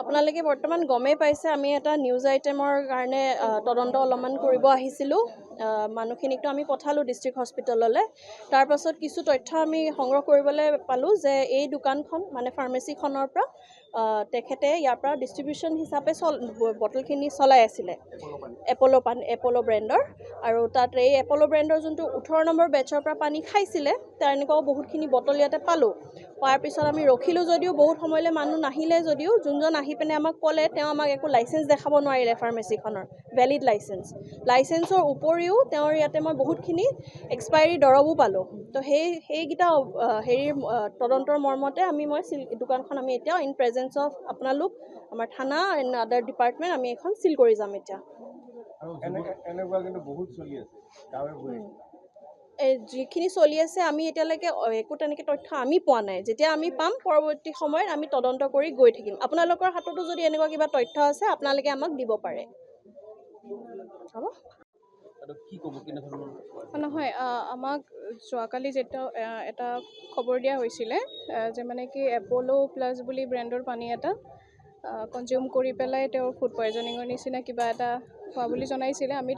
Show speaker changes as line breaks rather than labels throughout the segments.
আপোনালোকে বৰ্তমান গমেই পাইছে আমি এটা নিউজ আইটেমৰ কাৰণে তদন্ত অলপমান কৰিব আহিছিলোঁ মানুহখিনিকতো আমি পঠালোঁ ডিষ্ট্ৰিক্ট হস্পিটেললৈ তাৰ পাছত কিছু তথ্য আমি সংগ্ৰহ কৰিবলৈ পালোঁ যে এই দোকানখন মানে ফাৰ্মেচিখনৰ পৰা তেখেতে ইয়াৰ পৰা ডিষ্ট্ৰিবিউশ্যন হিচাপে বটলখিনি চলাই আছিলে এপ'ল' ব্ৰেণ্ডৰ আৰু তাত এই এপ'ল' ব্ৰেণ্ডৰ যোনটো 18 নম্বৰ বেটছৰ পৰা পানী খাইছিলে তেনেকুৱাও বহুতখিনি বটল ইয়াতে পালোঁ পোৱাৰ পিছত আমি ৰখিলোঁ যদিও বহুত সময়লৈ মানুহ নাহিলে যদিও যোনজন আহি পিনে আমাক ক'লে তেওঁ আমাক একো লাইচেঞ্চ দেখাব নোৱাৰিলে ফাৰ্মেচিখনৰ ভেলিড লাইচেঞ্চৰ উপৰিও তেওঁৰ ইয়াতে মই বহুতখিনি এক্সপায়াৰী দৰৱো পালোঁ তো সেইকেইটা তদন্তৰ মৰ্মতে মই দোকানখন আমি এতিয়া ইন প্ৰেজেঞ্চ অফ আপোনালোক আমাৰ থানা এণ্ড আদাৰ ডিপাৰ্টমেণ্ট আমি এখন চিল কৰি যাম এতিয়া যিখিনি চলি আছে আমি এতিয়ালৈকে একো তেনেকৈ তথ্য আমি পোৱা নাই যেতিয়া আমি পাম পৰৱৰ্তী সময়ত আমি তদন্ত কৰি গৈ থাকিম আপোনালোকৰ হাততো যদি এনেকুৱা কিবা তথ্য আছে আপোনালোকে আমাক দিব পাৰে হ'ব নহয় আমাক যোৱাকালি যেতিয়া এটা খবৰ দিয়া হৈছিলে যে মানে কি এপ'ল' প্লাছ বুলি ব্ৰেণ্ডৰ পানী এটা কনজিউম কৰি পেলাই তেওঁৰ ফুড পয়জনিঙৰ নিচিনা কিবা এটা হোৱা বুলি জনাইছিলে আমি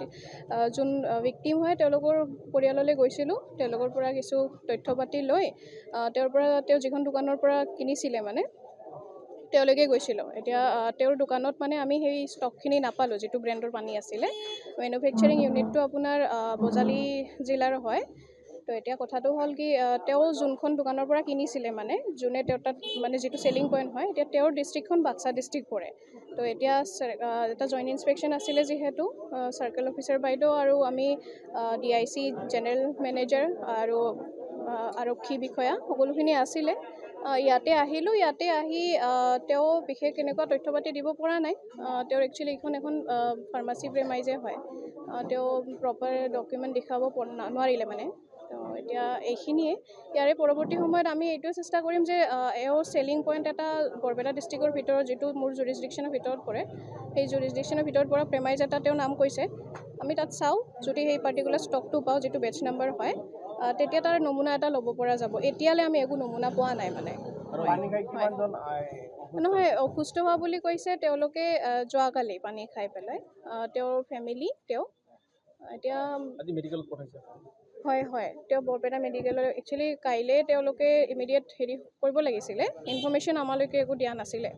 যোন ভিক্টিম হয় তেওঁলোকৰ পৰিয়াললৈ গৈছিলোঁ তেওঁলোকৰ পৰা কিছু তথ্য পাতি লৈ তেওঁ যিখন দোকানৰ পৰা কিনিছিলে মানে তেওঁলোকে গৈছিলোঁ এতিয়া তেওঁৰ দোকানত মানে আমি সেই ষ্টকখিনি নাপালোঁ যিটো ব্ৰেণ্ডৰ পানী আছিলে মেনুফেকচাৰিং ইউনিটটো আপোনাৰ বজালী জিলাৰ হয় তো এতিয়া কথাটো হ'ল কি তেওঁ যোনখন দোকানৰ পৰা কিনিছিলে মানে যোনে তেওঁৰ তাত মানে যিটো চেলিং পইণ্ট হয় এতিয়া তেওঁৰ ডিষ্ট্ৰিক্টখন বাক্সা ডিষ্ট্ৰিক্ট পৰে তো এতিয়া এটা জইণ্ট ইনস্পেকশ্যন আছিলে যিহেতু চাৰ্কেল অফিচাৰ বাইদেউ আৰু আমি DIC জেনেৰেল মেনেজাৰ আৰু আৰক্ষী বিষয়া সকলোখিনি আছিলে ইয়াতে আহিলোঁ ইয়াতে আহি তেওঁ বিশেষ এনেকুৱা তথ্য পাতি দিব পৰা নাই তেওঁৰ একচুৱেলি এইখন এখন ফাৰ্মাচী প্ৰেমাইজে হয় তেওঁ প্ৰপাৰ ডকুমেণ্ট দেখাব নোৱাৰিলে মানে তো এতিয়া এইখিনিয়ে ইয়াৰে পৰৱৰ্তী সময়ত আমি এইটোৱে চেষ্টা কৰিম যে এওঁৰ চেলিং পইণ্ট এটা বৰপেটা ডিষ্ট্ৰিক্টৰ ভিতৰত যিটো মোৰ জুৰিছডিকশ্যনৰ ভিতৰত পৰে সেই জুৰিছডিকশ্যনৰ ভিতৰত পৰা প্ৰেমাইজ এটা তেওঁ নাম কৈছে আমি তাত চাওঁ যদি সেই পাৰ্টিকুলাৰ ষ্টকটো পাওঁ যিটো বেটছ নাম্বাৰ হয় তেতিয়া তাৰ নমুনা এটা ল'ব পৰা যাব এতিয়ালৈ আমি একো নমুনা পোৱা নাই মানে নহয় অসুস্থ হোৱা বুলি কৈছে তেওঁলোকে যোৱাকালি পানী খাই পেলাই তেওঁৰ ফেমিলি এতিয়া হয় তেওঁ বৰপেটা মেডিকেলৰ একচুৱেলি কাইলৈ তেওঁলোকে ইমিডিয়েট কৰিব লাগিছিলে ইনফৰ্মেশ্যন আমালৈকে একো দিয়া নাছিলে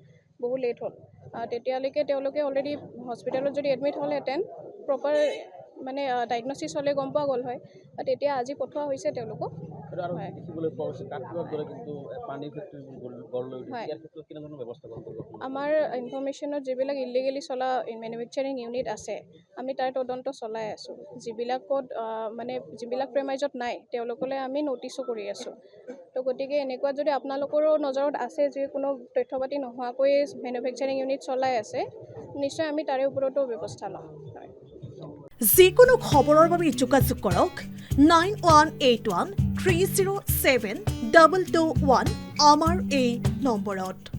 বহু লেট হ'ল তেতিয়ালৈকে তেওঁলোকে অলৰেডি হস্পিটেলত যদি এডমিট হ'লহেঁতেন প্ৰপাৰ মানে ডায়েগনচিছ হ'লে গম পোৱা গ'ল হয় তেতিয়া আজি পঠোৱা হৈছে তেওঁলোকক আমাৰ ইনফৰ্মেশ্যনত যিবিলাক ইলিগেলি চলা মেনুফেকচাৰিং ইউনিট আছে আমি তাৰ তদন্ত চলাই আছোঁ যিবিলাক প্ৰেমাইজত নাই তেওঁলোকলৈ আমি ন'টিছো কৰি আছোঁ তো গতিকে এনেকুৱা যদি আপোনালোকৰো নজৰত আছে যে কোনো তথ্য পাতি নোহোৱাকৈ মেনুফেকচাৰিং ইউনিট চলাই আছে নিশ্চয় আমি তাৰে ওপৰতো ব্যৱস্থা ল'ম
যিকোনো খবৰৰ বাবে যোগাযোগ কৰক 9181 307 221 আমাৰ এই নম্বৰত।